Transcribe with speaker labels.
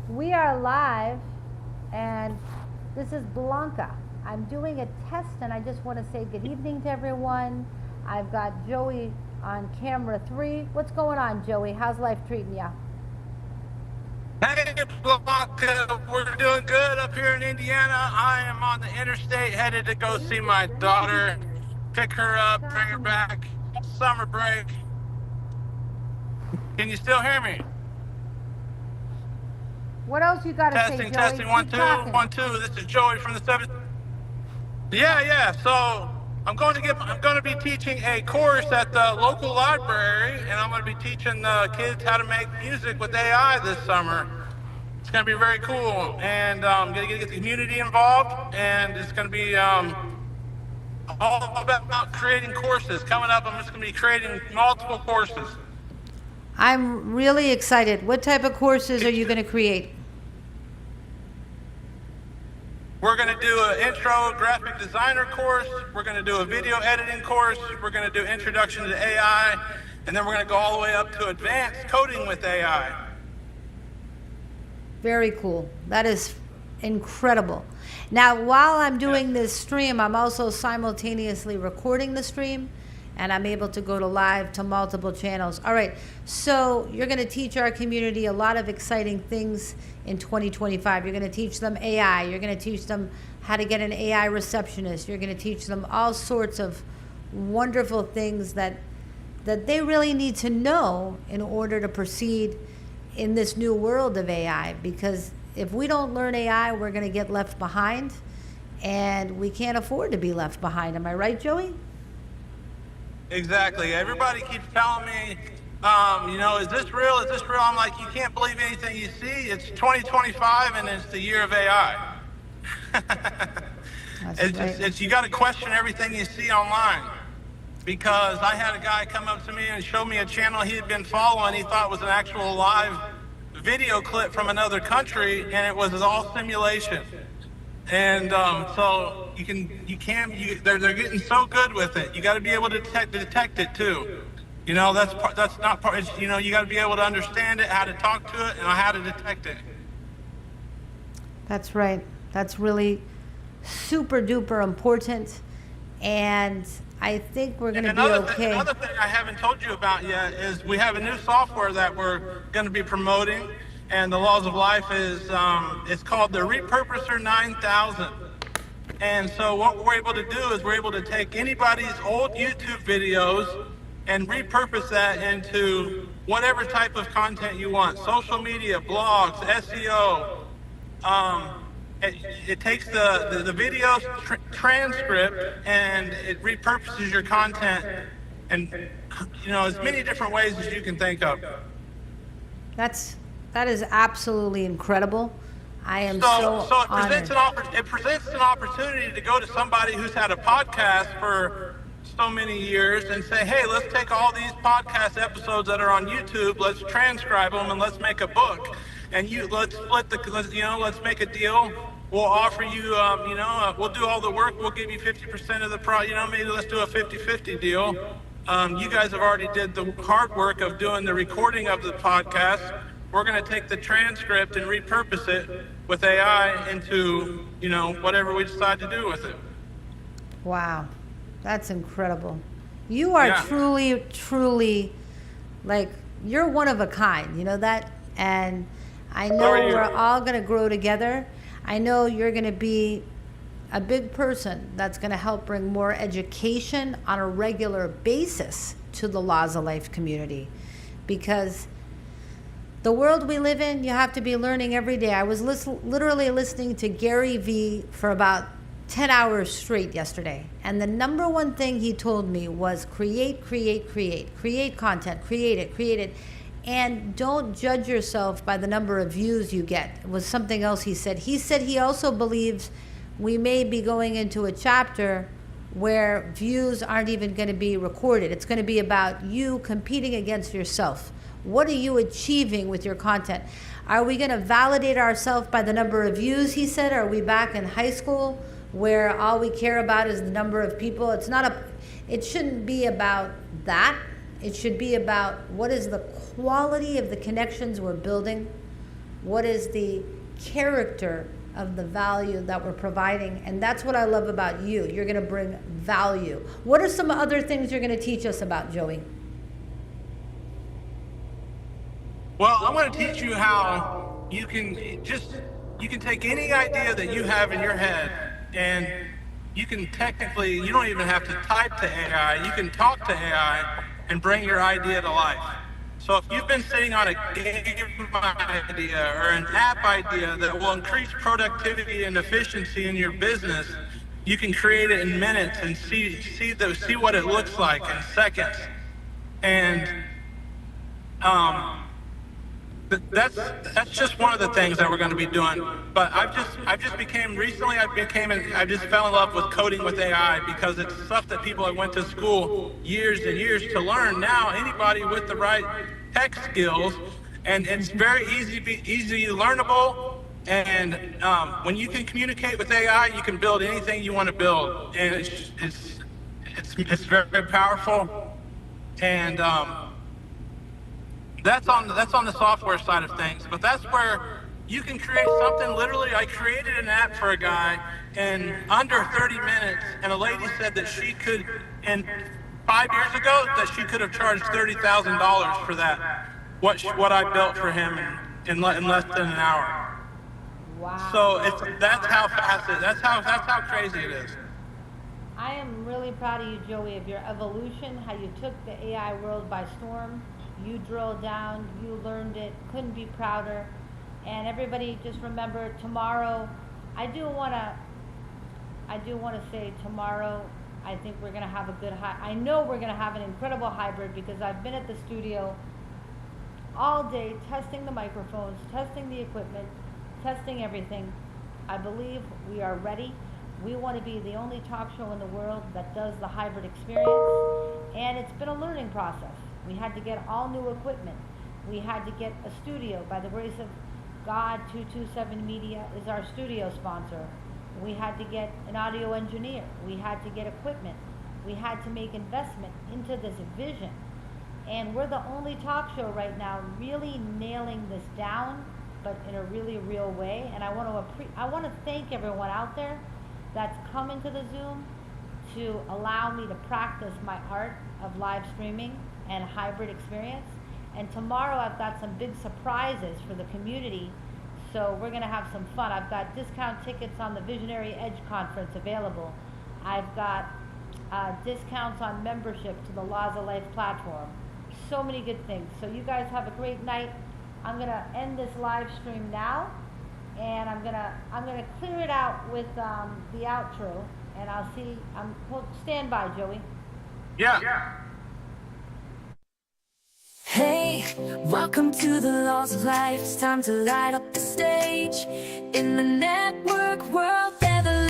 Speaker 1: We are live, and this is Blanca. I'm doing a test, and I just want to say good evening to everyone. I've got Joey on camera 3. What's going on, Joey? How's life treating you?
Speaker 2: Hey, Blanca, we're doing good up here in Indiana. I am on the interstate headed to go see my daughter, pick her up, bring her back. Summer break. Can you still hear me?
Speaker 1: What else you got to say, Joey?
Speaker 2: Testing, 1, 2, 1, 2. This is Joey from the 7th. Yeah. So I'm going to be teaching a course at the local library, and I'm going to be teaching the kids how to make music with AI this summer. It's going to be very cool, and I'm going to get the community involved, and it's going to be all about creating courses. Coming up, I'm just going to be creating multiple courses.
Speaker 1: I'm really excited. What type of courses are you going to create?
Speaker 2: We're going to do an intro graphic designer course. We're going to do a video editing course. We're going to do introduction to AI, and then we're going to go all the way up to advanced coding with AI.
Speaker 1: Very cool. That is incredible. Now, while I'm doing this stream, I'm also simultaneously recording the stream, and I'm able to go to live to multiple channels. All right, so you're going to teach our community a lot of exciting things in 2025. You're going to teach them AI. You're going to teach them how to get an AI receptionist. You're going to teach them all sorts of wonderful things that they really need to know in order to proceed in this new world of AI. Because if we don't learn AI, we're going to get left behind, and we can't afford to be left behind. Am I right, Joey?
Speaker 2: Exactly. Everybody keeps telling me, is this real? Is this real? I'm like, you can't believe anything you see. It's 2025, and it's the year of AI. You got to question everything you see online. Because I had a guy come up to me and show me a channel he had been following. He thought was an actual live video clip from another country, and it was all simulation. And so they're getting so good with it. You got to be able to detect it too. That's not part. You got to be able to understand it, how to talk to it, and how to detect it.
Speaker 1: That's right. That's really super duper important, and I think we're going to be okay.
Speaker 2: Another thing I haven't told you about yet is we have a new software that we're going to be promoting, and the Laws of Life is it's called the Repurposer 9000. And so what we're able to do is we're able to take anybody's old YouTube videos and repurpose that into whatever type of content you want. Social media, blogs, SEO. It takes the video transcript and it repurposes your content, and as many different ways as you can think of.
Speaker 1: That is absolutely incredible. I am so honored.
Speaker 2: It presents an opportunity to go to somebody who's had a podcast for so many years and say, hey, let's take all these podcast episodes that are on YouTube, let's transcribe them, and let's make a book. And let's make a deal. We'll offer you, we'll do all the work. We'll give you 50% of the maybe let's do a 50-50 deal. You guys have already did the hard work of doing the recording of the podcast. We're going to take the transcript and repurpose it with AI into, whatever we decide to do with it.
Speaker 1: Wow. That's incredible. You are truly, like, you're one of a kind. You know that? And I know we're all going to grow together. I know you're going to be a big person that's going to help bring more education on a regular basis to the Laws of Life community. Because the world we live in, you have to be learning every day. I was literally listening to Gary Vee for about 10 hours straight yesterday. And the number one thing he told me was create content, create it. And don't judge yourself by the number of views you get. It was something else he said. He said he also believes we may be going into a chapter where views aren't even going to be recorded. It's going to be about you competing against yourself. What are you achieving with your content? Are we going to validate ourselves by the number of views, he said? Are we back in high school where all we care about is the number of people? It shouldn't be about that. It should be about what is the quality of the connections we're building What is the character of the value that we're providing? And that's what I love about you. You're going to bring value. What are some other things you're going to teach us about, Joey?
Speaker 2: Well, I'm going to teach you how you can take any idea that you have in your head, and you can technically, you don't even have to type to AI. You can talk to AI and bring your idea to life. So if you've been sitting on a game idea or an app idea that will increase productivity and efficiency in your business, you can create it in minutes and see what it looks like in seconds. And that's just one of the things that we're going to be doing. But I just fell in love with coding with AI because it's stuff that people that went to school years and years to learn. Now anybody with the right tech skills, and it's very easy learnable. And when you can communicate with AI, you can build anything you want to build, and it's very, very powerful. And that's on the software side of things, but that's where you can create something. Literally, I created an app for a guy in under 30 minutes, and a lady said that she could, and 5 years ago, that she could have charged $30,000 for that. What I built for him in less than an hour.
Speaker 1: Wow.
Speaker 2: So that's how fast it. That's how crazy it is.
Speaker 1: I am really proud of you, Joey, of your evolution, how you took the AI world by storm. You drilled down, you learned it, couldn't be prouder. And everybody just remember tomorrow, I do want to say tomorrow, I think we're going to have a good I know we're going to have an incredible hybrid, because I've been at the studio all day testing the microphones, testing the equipment, testing everything. I believe we are ready. We want to be the only talk show in the world that does the hybrid experience, and it's been a learning process. We had to get all new equipment. We had to get a studio. By the grace of God, 227 Media is our studio sponsor. We had to get an audio engineer. We had to get equipment. We had to make investment into this vision. And we're the only talk show right now really nailing this down, but in a really real way. And I want to thank everyone out there that's come into the Zoom to allow me to practice my art of live streaming and hybrid experience. And tomorrow I've got some big surprises for the community, so we're going to have some fun. I've got discount tickets on the Visionary Edge Conference available. I've got discounts on membership to the Laws of Life platform. So many good things. So you guys have a great night. I'm going to end this live stream now, and I'm gonna clear it out with the outro, and I'll see. Stand by, Joey.
Speaker 2: Yeah.
Speaker 3: Hey, welcome to the Laws of Life. It's time to light up the stage in the network world.